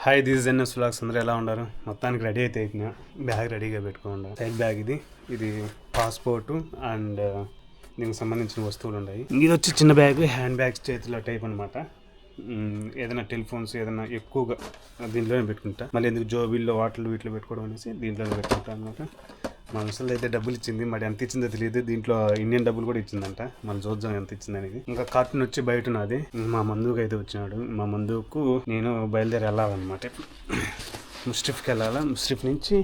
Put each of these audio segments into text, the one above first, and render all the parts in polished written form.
Hi this NS vlogs. అందరూ ఎలా ఉన్నారు? మొత్తానికి రెడీ అయితే బ్యాగ్ రెడీగా పెట్టుకోండి. సైడ్ బ్యాగ్ ఇది పాస్పోర్టు అండ్ దీనికి సంబంధించిన వస్తువులు ఉన్నాయి. ఇది వచ్చి చిన్న బ్యాగ్, హ్యాండ్ బ్యాగ్స్ చేతిలో టైప్ అనమాట. ఏదైనా టెలిఫోన్స్ ఏదైనా ఎక్కువగా దీంట్లోనే పెట్టుకుంటా. మళ్ళీ ఎందుకు జోబీల్లో వీటిలో పెట్టుకోవడం అనేసి దీంట్లోనే పెట్టుకుంటా అనమాట. మా ముసలి అయితే డబ్బులు ఇచ్చింది, మరి ఎంత ఇచ్చిందో తెలియదు. దీంట్లో ఇండియన్ డబ్బులు కూడా ఇచ్చిందంట. మళ్ళీ చూద్దాం ఎంత ఇచ్చింది అనేది. ఇంకా కార్టూన్ వచ్చి బయట ఉన్నది. మా మందుకు అయితే వచ్చినాడు. మా మందుకు నేను బయలుదేరి వెళ్ళాలన్నమాట. ముస్ట్రిఫ్కి వెళ్ళాలా. ముస్ట్రిఫ్ నుంచి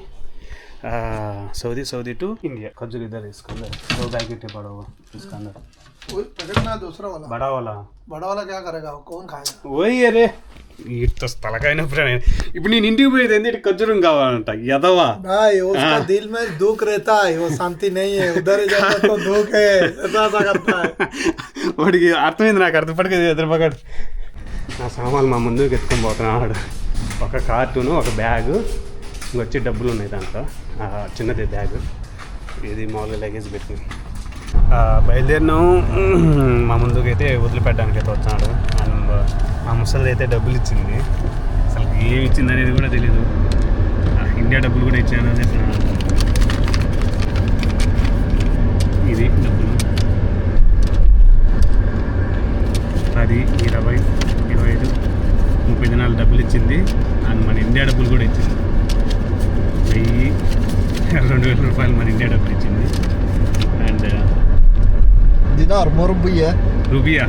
సౌదీ టు इंडिया. खजूर इधर इसके अंदर 2 पैकेट है बड़ा हुआ इसके अंदर. पैकेट ना दूसरा वाला बड़ा वाला क्या करेगा? कौन खाएगा? वही अरे इतना तलकायना ఇప్పుడు నేను ఇంటికి పోయేది ఏంటి ఖర్జూరం కావాలంట ఎదవా. भाई उसका दिल में दुख रहता है, वो शांति नहीं है. उधर जाता तो दुख है, ऐसा करता है. వాడికి అర్థమైంది, నాకు అర్థపడక ఎదురుపక్కడు నా సామాన్లు మా ముందుకు ఎత్తుకొని పోతున్నాడు. ఒక కార్టూను, ఒక బ్యాగు, ఇంకొచ్చి డబ్బులు ఉన్నాయి దాంట్లో. చిన్నది బ్యాగ్, ఇది మామూలుగా లగేజ్ పెట్టుకుని బయలుదేరినాము. మా ముందుకు అయితే వదిలిపెట్టడానికి అయితే వచ్చాడు. అండ్ మా ముసలి అయితే డబ్బులు ఇచ్చింది. అసలు ఏమి ఇచ్చింది అనేది కూడా తెలీదు. ఇండియా డబ్బులు కూడా ఇచ్చాను అని చెప్పిన. ఇది డబ్బులు 10, 20, 25, 30 దినాలు డబ్బులు ఇచ్చింది. అండ్ మన ఇండియా డబ్బులు కూడా ఇచ్చింది. 1000-2000 రూపాయలు మన ఇండియా డబ్బులు ఇచ్చింది. అండ్ दिनार రూపియా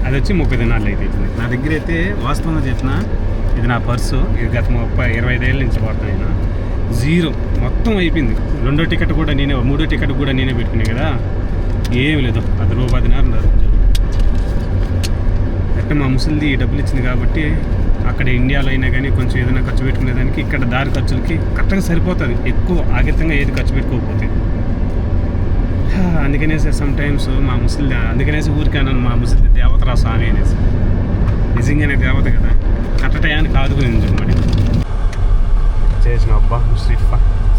అది వచ్చి 30 దినాలు అయితే ఇచ్చింది. నా దగ్గర అయితే వాస్తవంగా చెప్పిన ఇది నా పర్సు. ఇది గత 25 ఏళ్ళ నుంచి పడుతున్నాయి. జీరో మొత్తం అయిపోయింది. రెండో టికెట్ కూడా నేనే, మూడో టికెట్ కూడా నేనే పెట్టుకున్నాయి కదా. ఏమి లేదు. అది రూపాయి దినారు అంటే మా ముసలిది డబ్బులు ఇచ్చింది కాబట్టి అక్కడ ఇండియాలో అయినా కానీ కొంచెం ఏదైనా ఖర్చు పెట్టుకునేదానికి ఇక్కడ దారి ఖర్చులకి కరెక్ట్గా సరిపోతుంది. ఎక్కువ ఆగితంగా ఏది ఖర్చు పెట్టుకోకపోతే. అందుకనేసి సమ్ టైమ్స్ మా ముసలి, అందుకనేసి ఊరికన్నాను మా ముసలి దేవతరా స్వామి అనేసి. నిజంగానే దేవత కదా, కట్టటయాన్ని కాదుకుని చెప్పండి చేసిన. అబ్బా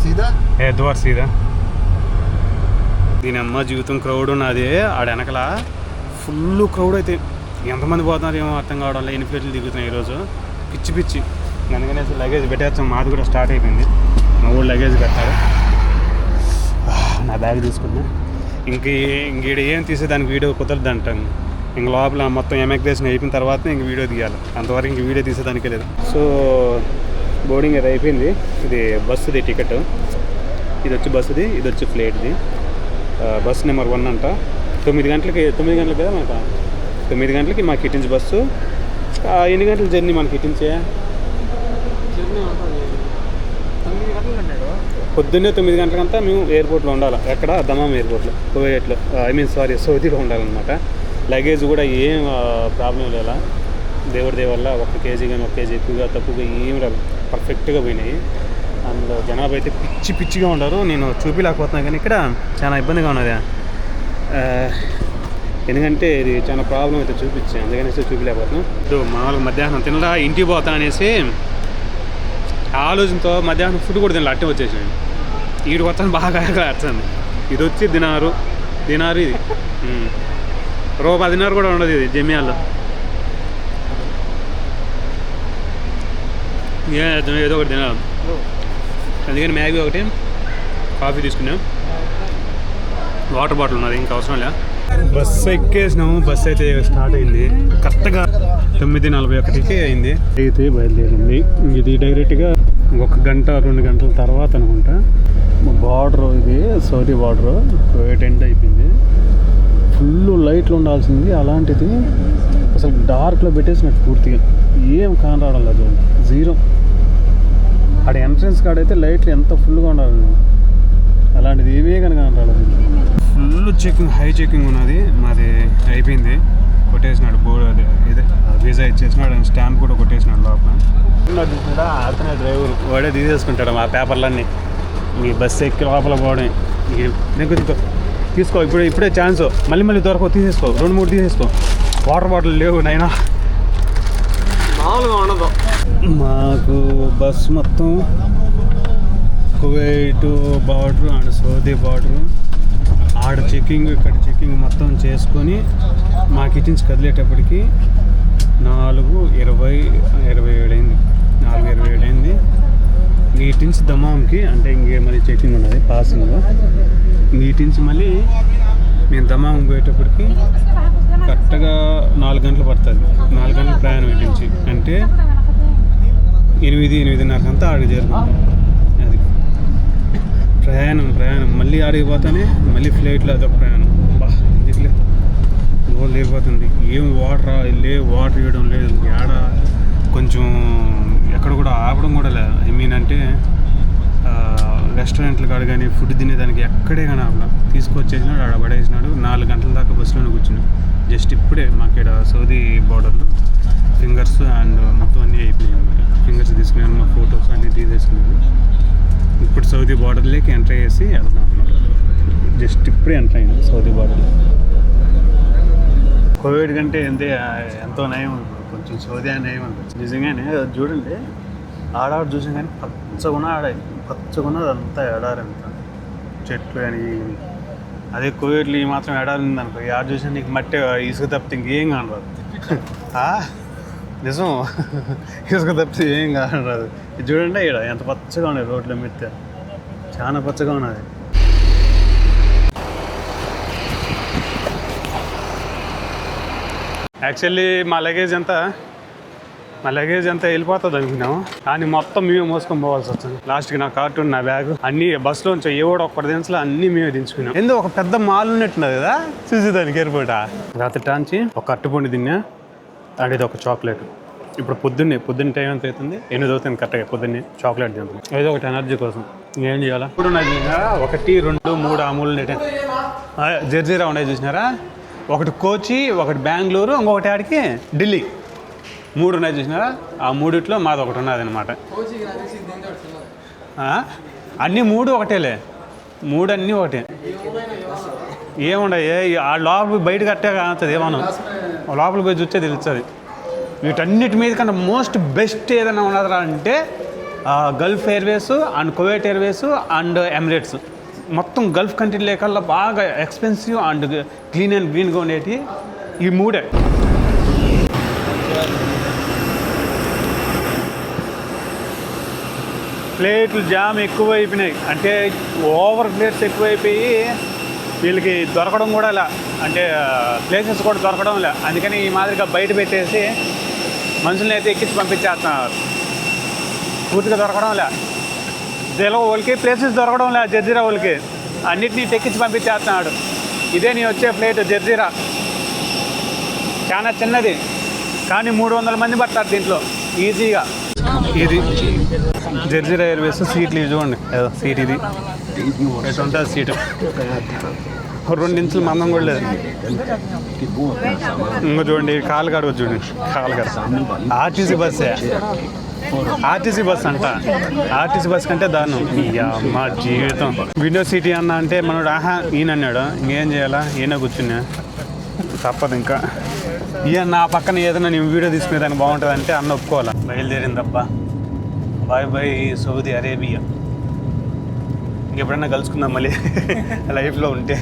సీదా దోర్ సీదా. దీని అమ్మ జీవితం క్రౌడ్ ఉన్నది. ఆడ వెనకల ఫుల్ క్రౌడ్ అయితే ఎంతమంది పోతున్నారు ఏమో అర్థం కావడం లేదు. ఎన్ని ప్లేట్లు దిగుతున్నాయి ఈరోజు, పిచ్చి పిచ్చి. అందుకనేసి లగేజ్ పెట్టేస్తాం. మాది కూడా స్టార్ట్ అయిపోయింది. మా ఊళ్ళో లగేజ్ కట్టారు. నా బ్యాగ్ తీసుకున్నా. ఇంక ఏం తీసేదానికి వీడియో కుదరదు అంటాను. ఇంక లోపల మొత్తం ఎమిగ్రేషన్ అయిపోయిన తర్వాత ఇంక వీడియో తీయాలి. అంతవరకు ఇంక వీడియో తీసేదానికే లేదు. సో బోర్డింగ్ అది అయిపోయింది. ఇది బస్సుది టికెట్. ఇది వచ్చి బస్సుది, ఇది వచ్చి ఫ్లైట్ది. బస్సు నెంబర్ 1 అంట. 9 గంటలకి కదా మనకు. 9 గంటలకి మాకు ఇటు నుంచి బస్సు. ఎన్ని గంటల జర్నీ మనకి ఇటు నుంచే? పొద్దున్నే 9 గంటలకంతా మేము ఎయిర్పోర్ట్లో ఉండాలి. ఎక్కడ? దమాం ఎయిర్పోర్ట్లో, కువైట్లో, సౌదీలో ఉండాలన్నమాట. లగేజ్ కూడా ఏం ప్రాబ్లం లేదా. దేవుడి దయ వల్ల 1 కేజీ కానీ 1 కేజీ ఎక్కువగా తక్కువగా ఏం రాదు, పర్ఫెక్ట్గా పోయినాయి. అందులో జనాభా అయితే పిచ్చిగా ఉండరు. నేను చూపిలేకపోతున్నాను కానీ ఇక్కడ చాలా ఇబ్బందిగా ఉన్నది. ఎందుకంటే ఇది చాలా ప్రాబ్లం అయితే చూపించాను, అందుకనేసి చూపిలేకపోతున్నాను. మామూలుగా మధ్యాహ్నం తినరా ఇంటికి పోతాను అనేసి ఆలోచనతో మధ్యాహ్నం ఫుడ్ కూడా తినలే, అట్టే వచ్చేసాను. ఈడు కొత్త బాగా అర్థంది. ఇది వచ్చి దినారు ఇది రూపాయి దినారు కూడా ఉండదు ఇది జమియాల్లో. ఏదో ఒకటి తినాలి. అందుకని మ్యాగీ ఒకటి, కాఫీ తీసుకున్నాం, వాటర్ బాటిల్ ఉన్నది, ఇంకా అవసరం లే. బస్సు ఎక్కేసినాము. బస్సు అయితే స్టార్ట్ అయింది. కరెక్ట్గా 9:41కి అయింది. అయితే బయలుదేరింది. ఇది డైరెక్ట్గా 1 గంట 2 గంటల తర్వాత అనుకుంటా. బార్డర్ ఇది సౌదీ బార్డర్. కువైట్ ఎండ్ అయిపోయింది. ఫుల్ లైట్లు ఉండాల్సింది, అలాంటిది అసలు డార్క్లో పెట్టేసినట్టు పూర్తిగా ఏం కానరావడం లేదు. జీరో. ఆడ ఎంట్రన్స్ కాడైతే లైట్లు ఎంత ఫుల్గా ఉండాలి, అలాంటిది ఏవే కనుక కానరాలేదు. ఫుల్ చెకింగ్, హై చెకింగ్ ఉన్నది. మాది అయిపోయింది. కొట్టేసినాడు బోర్డు, అదే ఇదే వీసా ఇచ్చేసినాడు. స్టాంప్ కూడా కొట్టేసినాడు లోపల. అతనే డ్రైవర్, వాడే తీసేసుకుంటాడు మా పేపర్లన్నీ. మీ బస్సు ఎక్కి లోపల పోవడం తీసుకో. ఇప్పుడే ఛాన్స్. మళ్ళీ దొరకవు, తీసేసుకో. 2-3 తీసేసుకో. వాటర్ బాటిల్ లేవు నైనా, మామూలుగా ఉండదు. మాకు బస్ మొత్తం Kuwait border and Saudi border, ఆడ చెకింగ్ ఇక్కడ చెకింగ్ మొత్తం చేసుకొని మాకు ఇటు నుంచి కదిలేటప్పటికి 4:27 అయింది. నుంచి దమాంకి అంటే ఇంకే మళ్ళీ చెకింగ్ ఉన్నది పాసింగ్. వీటి నుంచి మళ్ళీ మేము దమాం పోయేటప్పటికి కరెక్ట్గా 4 గంటలు పడుతుంది. 4 గంటల ప్రయాణం వీటి నుంచి అంటే 8-8:30 అంతా ఆడికి చేరుకుంటాం. అది ప్రయాణం మళ్ళీ ఆడికి పోతానే మళ్ళీ ఫ్లైట్లో అదొక ప్రయాణం. ఎందుకులే రోజు లేకపోతుంది. ఏం వాటర్ ఇవ్వడం లేదు. ఆడ కొంచెం ఎక్కడ కూడా ఆపడం కూడా లేదు. ఐ మీన్ అంటే రెస్టారెంట్లు కాడ కానీ ఫుడ్ తినేదానికి ఎక్కడే కానీ ఆపలా. తీసుకొచ్చేసినాడు, ఆడ పడేసినాడు. 4 గంటల దాకా బస్సులోనే కూర్చున్నాడు. జస్ట్ ఇప్పుడే మాకు ఇక్కడ సౌదీ బార్డర్లో ఫింగర్స్ అండ్ మొత్తం అన్నీ అయిపోయాయి అన్నమాట. ఫింగర్స్ తీసుకున్నాను, మా ఫొటోస్ అన్నీ తీసేసుకున్నాను. ఇప్పుడు సౌదీ బార్డర్లోకి ఎంటర్ చేసి వెళ్తాం అన్నమాట. జస్ట్ ఇప్పుడే ఎంటర్ అయింది సౌదీ బార్డర్లో. కోవిడ్ కంటే ఎంతో నయం. కొంచెం సౌదీ నయం అనిపించింది నిజంగానే. చూడండి ఆడాడు చూసాం కానీ పచ్చగున్న అదంతా ఎడారంతా చెట్లు కానీ. అదే కోవిడ్లో ఈ మాత్రం ఎడారింది అనుకో, ఆడ చూసాను నీకు మట్టి ఇసుక తప్పితే ఇంకేం కానరాదు. నిజం, ఇసుక తప్పితే ఏం కానరాదు. ఇది చూడండి ఇక్కడ ఎంత పచ్చగా ఉన్నాయి రోడ్ల మీద, చాలా పచ్చగా ఉన్నది. యాక్చువల్లీ మా లగేజ్ అంతా వెళ్ళిపోతుంది అనుకున్నాము, కానీ మొత్తం మేమే మోసుకొని పోవాల్సి వచ్చింది. లాస్ట్కి నా కార్టూన్, నా బ్యాగ్ అన్నీ బస్సులోంచి ఏవోడు ఒక్కటి దించలో అన్నీ మేమే దించుకున్నాం. ఎందుకు ఒక పెద్ద మాల్ ఉన్నట్టున్నది కదా చూసేదానికి ఎయిర్పోర్ట్. రాత్రి టాంచి ఒక అట్టుపండు తిన్నా, అది ఒక చాక్లెట్. ఇప్పుడు పొద్దున్న టైం ఎంత అవుతుంది, 8 అవుతుంది కరెక్ట్గా. పొద్దున్నే చాక్లెట్ తింటుంది, ఏదో ఒకటి ఎనర్జీ కోసం. ఏం చేయాలా? ఇప్పుడు నాకు 1, 2, 3 అమూల్ జర్జీరా ఉన్నాయి చూసినారా. ఒకటి కోచి, ఒకటి బెంగళూరు, ఇంకొకటి ఆడికి ఢిల్లీ. 3 ఉన్నాయి చూసినారా. ఆ 3 మాది ఒకటి ఉన్నది అనమాట. అన్నీ 3 ఒకటేలే, 3 అన్నీ ఒకటే. ఏముండయి ఆ లోపల బయట కట్టే కానుతుంది. ఏమన్నా లోపల పోయి చూస్తే తెలుస్తుంది. వీటన్నిటి మీద కన్నా మోస్ట్ బెస్ట్ ఏదైనా ఉన్నదా అంటే Gulf Airways and Kuwait Airways and Emirates. మొత్తం గల్ఫ్ కంట్రీ లేకల్లా బాగా ఎక్స్పెన్సివ్ అండ్ క్లీన్ అండ్ గ్రీన్గా ఉండేవి ఈ 3. ప్లేట్లు జామ్ ఎక్కువైపోయినాయి, అంటే ఓవర్ ప్లేట్స్ ఎక్కువైపోయి వీళ్ళకి దొరకడం కూడా ఇలా, అంటే ప్లేసెస్ కూడా దొరకడం లే. అందుకని ఈ మాదిరిగా బయట పెట్టేసి మనుషుల్ని అయితే ఎక్కించి పంపించేస్తున్నారు. పూర్తిగా దొరకడం లే. వాళ్ళకి ప్లేసెస్ దొరకడం లే. జర్జీరా వాళ్ళకి అన్నిటినీ తెక్కించి పంపించేస్తున్నాడు. ఇదే నీ వచ్చే ఫ్లైట్ జర్జీరా. చాలా చిన్నది కానీ 300 మంది పడతారు దీంట్లో ఈజీగా. ఇది జర్జీరా ఎయిర్వేస్. సీట్లు ఇవి చూడండి, ఏదో సీట్ ఇది ఎటు ఉంటుంది సీటు. 2 ఇంచులు మందం కూడా లేదు. ఇంకో చూడండి కాలు కాడ చూడండి, కాలు కాడ. ఆర్టీసీ బస్సే, ఆర్టీసీ బస్ అంట. ఆర్టీసీ బస్ కంటే దారుణం. మా జీవితం. విండో సీటీ అన్న అంటే మనోడు ఈయన అన్నాడు. ఇంకేం చేయాలా, ఈయన కూర్చున్నా తప్పదు. ఇంకా ఈయన నా పక్కన ఏదైనా నేను వీడియో తీసుకునేదానికి బాగుంటుంది అంటే అన్న ఒప్పుకోవాలా. బయలుదేరిందబ్బా. Bye Saudi Arabia. ఇంకెప్పుడన్నా కలుసుకుందాం మళ్ళీ లైఫ్లో ఉంటే.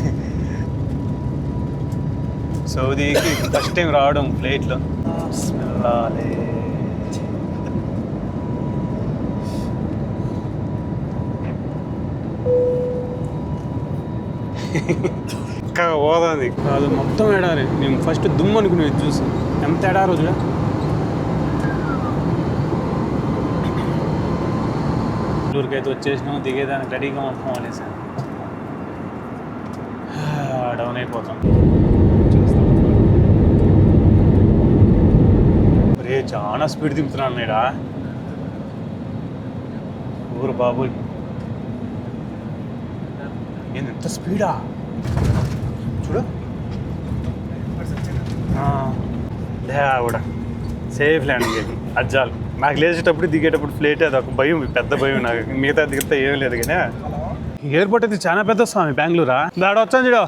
సౌదీకి ఫస్ట్ టైం రావడం ఫ్లైట్లో. ఇంకా పోతుంది కాదు, మొత్తం ఎడారి. నేను ఫస్ట్ దుమ్ము అనుకునేది చూసి ఎంత ఎడా రోజుగా. ఊరికైతే వచ్చేసినాం, దిగేదానికి రెడీగా ఉంటాం అనేసి డౌన్ అయిపోతాం. రే చాలా స్పీడ్ దింపుతున్నాను నేడా. ఊరు బాబు ఎంత స్పీడా చూడు. కూడా సేఫ్ ల్యాండింగ్ అజ్జాలు. నాకు లేచేటప్పుడు దిగేటప్పుడు ఫ్లైట్ అది ఒక భయం, పెద్ద భయం నాకు. మిగతా దిగితే ఏం లేదు కానీ ఎయిర్పోర్ట్ అయితే చాలా పెద్ద స్వామి బెంగళూరా. దాడ వచ్చాను చూడు.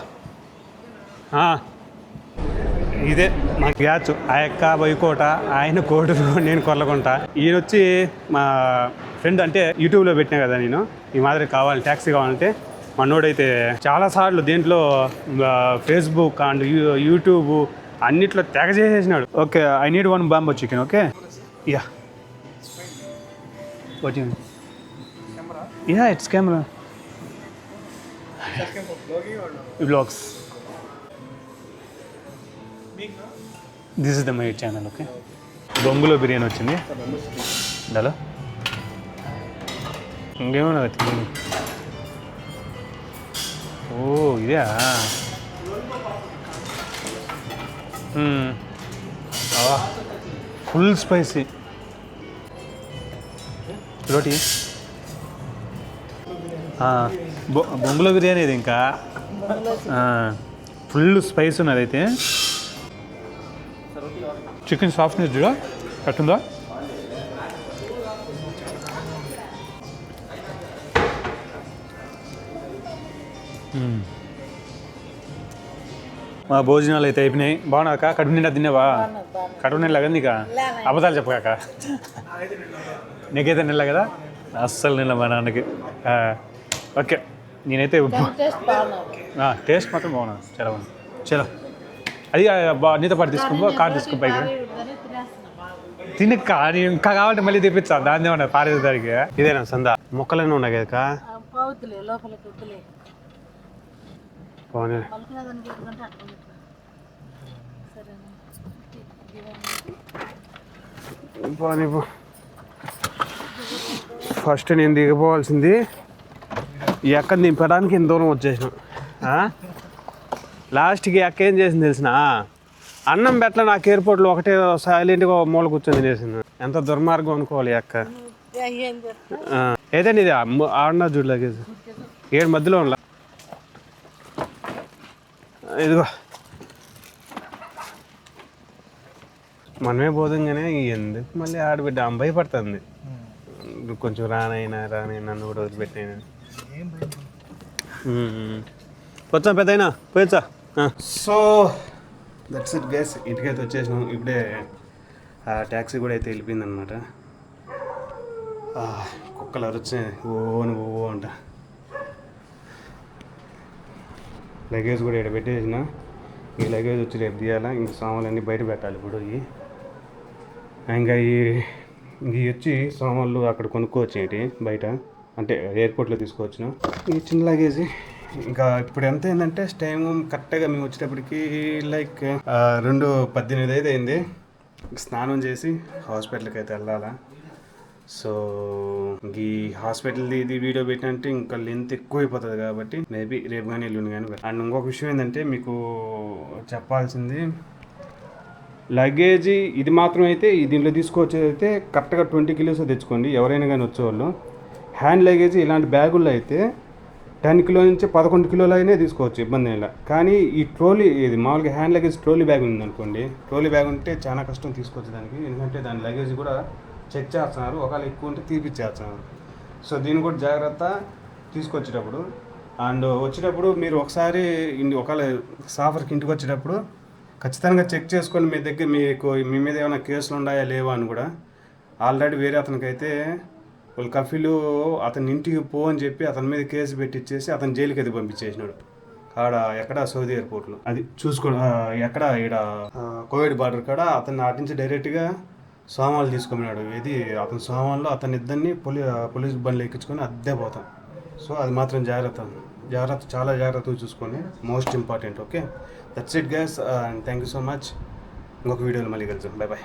ఇదే మా గ్యాచ్. ఆ యొక్క బైకోట, ఆయన కోటూరు, నేను కొర్లకుంట. ఈయన వచ్చి మా ఫ్రెండ్, అంటే యూట్యూబ్లో పెట్టినా కదా నేను ఈ మాదిరి కావాలి ట్యాక్సీ కావాలంటే. మనోడైతే చాలాసార్లు దీంట్లో ఫేస్బుక్ అండ్ యూట్యూబ్ అన్నిట్లో తెగ చేసేసినాడు. Okay, I need 1 bamboo chicken. Okay, yeah వచ్చింది. Yeah, it's camera. Vlogs. This is the my channel, okay? బొంగులో బిర్యానీ వచ్చింది హలో ఇంకేమన్నా తిని ఓ ఇదే ఫుల్ స్పైసీ రోటీ బొంగులో బిర్యానీ ఇది ఇంకా ఫుల్ స్పైస్ ఉన్నది అయితే చికెన్ సాఫ్ట్నెస్ చూడ కట్టుందా మా భోజనాలు అయితే అయిపోయినాయి బాగున్నాక కడుపు నిండా తిన్నావా కడుపు నిండా కదా నీకా అబద్ధాలు చెప్పగాక నీకైతే నిల్ల కదా అస్సలు నిల్ల మా నాన్నకి ఓకే నేనైతే టేస్ట్ మాత్రం బాగున్నా చాలా బాగుంది చలో అది నీతో పాటు తీసుకో కార్ తీసుకో పైకి తినక్క నేను ఇంకా కావాలంటే మళ్ళీ తెప్పించా దాన్ని ఏమన్నా పారేది దానికి ఇదేనా సందా మొక్కలన్నీ ఉన్నాయి కదా ఫస్ట్ నేను దిగిపోవాల్సింది ఈ అక్క దింపడానికి ఇంత దూరం వచ్చేసిన లాస్ట్కి అక్క ఏం చేసింది తెలిసిన అన్నం పెట్టలే నాకు ఎయిర్పోర్ట్లో ఒకటే సైలెంట్గా మూల కూర్చొని తినేసింది ఎంత దుర్మార్గం అనుకోవాలి అక్క ఏదండి ఇది ఆడినా చూడు లగేజ్ ఏడు మధ్యలో ఉండ ఇదిగో మనమే పోదంగానే ఎందుకు మళ్ళీ ఆడబిడ్డ అమ్మాయి పడుతుంది కొంచెం రానైనా నన్ను కూడా వదిలిపెట్టినైనా వచ్చా పెద్దయినా పోయొచ్చా సో దట్స్ ఇట్ గైస్ ఇంటికైతే వచ్చేసినాం ఇప్పుడే ట్యాక్సీ కూడా అయితే వెళ్ళిపోయింది అనమాట కుక్కలు అరుచాయి ఓ అంట లగేజ్ కూడా ఇక్కడ పెట్టేసిన ఈ లగేజ్ వచ్చి రేపు తీయాలా ఇంక సామాన్లు బయట పెట్టాలి ఇప్పుడు ఇంకా ఈ వచ్చి సామాన్లు అక్కడ కొనుక్కోవచ్చు ఏంటి బయట అంటే ఎయిర్పోర్ట్లో తీసుకోవచ్చును ఈ చిన్న లగేజ్ ఇంకా ఇప్పుడు ఎంత అయిందంటే టైం కరెక్ట్గా మేము వచ్చేటప్పటికి లైక్ 2:18 అయితే అయింది స్నానం చేసి హాస్పిటల్కి అయితే వెళ్ళాలా సో ఈ హాస్పిటల్ ఇది వీడియో పెట్టినంటే ఇంకా లెంత్ ఎక్కువ అయిపోతుంది కాబట్టి మేబీ రేపు కానీ ఎల్లుండి కానీ అండ్ ఇంకొక విషయం ఏంటంటే మీకు చెప్పాల్సింది లగేజ్ ఇది మాత్రం అయితే దీంట్లో తీసుకొచ్చేది అయితే కరెక్ట్గా 20 కిలోస్ తెచ్చుకోండి ఎవరైనా కానీ వచ్చేవాళ్ళు హ్యాండ్ లగేజ్ ఇలాంటి బ్యాగుల్లో అయితే 10 కిలో నుంచి 11 కిలోలు అయినా తీసుకోవచ్చు ఇబ్బంది ఇలా కానీ ఈ ట్రోలీ ఇది మామూలుగా హ్యాండ్ లగేజ్ ట్రోలీ బ్యాగ్ ఉందనుకోండి ట్రోలీ బ్యాగ్ ఉంటే చాలా కష్టం తీసుకోవచ్చు దానికి ఎందుకంటే దాని లగేజ్ కూడా చెక్ చేస్తున్నారు ఒకవేళ ఎక్కువ ఉంటే తీపిచ్చేస్తున్నారు సో దీన్ని కూడా జాగ్రత్త తీసుకొచ్చేటప్పుడు అండ్ వచ్చేటప్పుడు మీరు ఒకసారి ఒకవేళ సాఫర్కి ఇంటికి వచ్చేటప్పుడు ఖచ్చితంగా చెక్ చేసుకోండి మీ దగ్గర మీ మీద ఏమైనా కేసులు ఉన్నాయా లేవా అని కూడా ఆల్రెడీ వేరే అతనికైతే వాళ్ళు కఫీలు అతని ఇంటికి పో అని చెప్పి అతని మీద కేసు పెట్టించేసి అతను జైలుకి అది పంపించేసినాడు ఆడ ఎక్కడ సౌదీ ఎయిర్పోర్ట్లో అది చూసుకో ఎక్కడ ఈడ కోవిడ్ బార్డర్ కాడ అతన్ని అటు నుంచి డైరెక్ట్గా సామాన్లు తీసుకున్నాడు ఇది అతని సామాన్లు అతని ఇద్దరిని పోలీస్ బండ్లు ఎక్కించుకొని అద్దే పోతాం సో అది మాత్రం జాగ్రత్త చాలా జాగ్రత్తగా చూసుకోండి most important okay that's it guys and thank you so much ఇంకొక వీడియోలో మళ్ళీ కలుద్దాం బై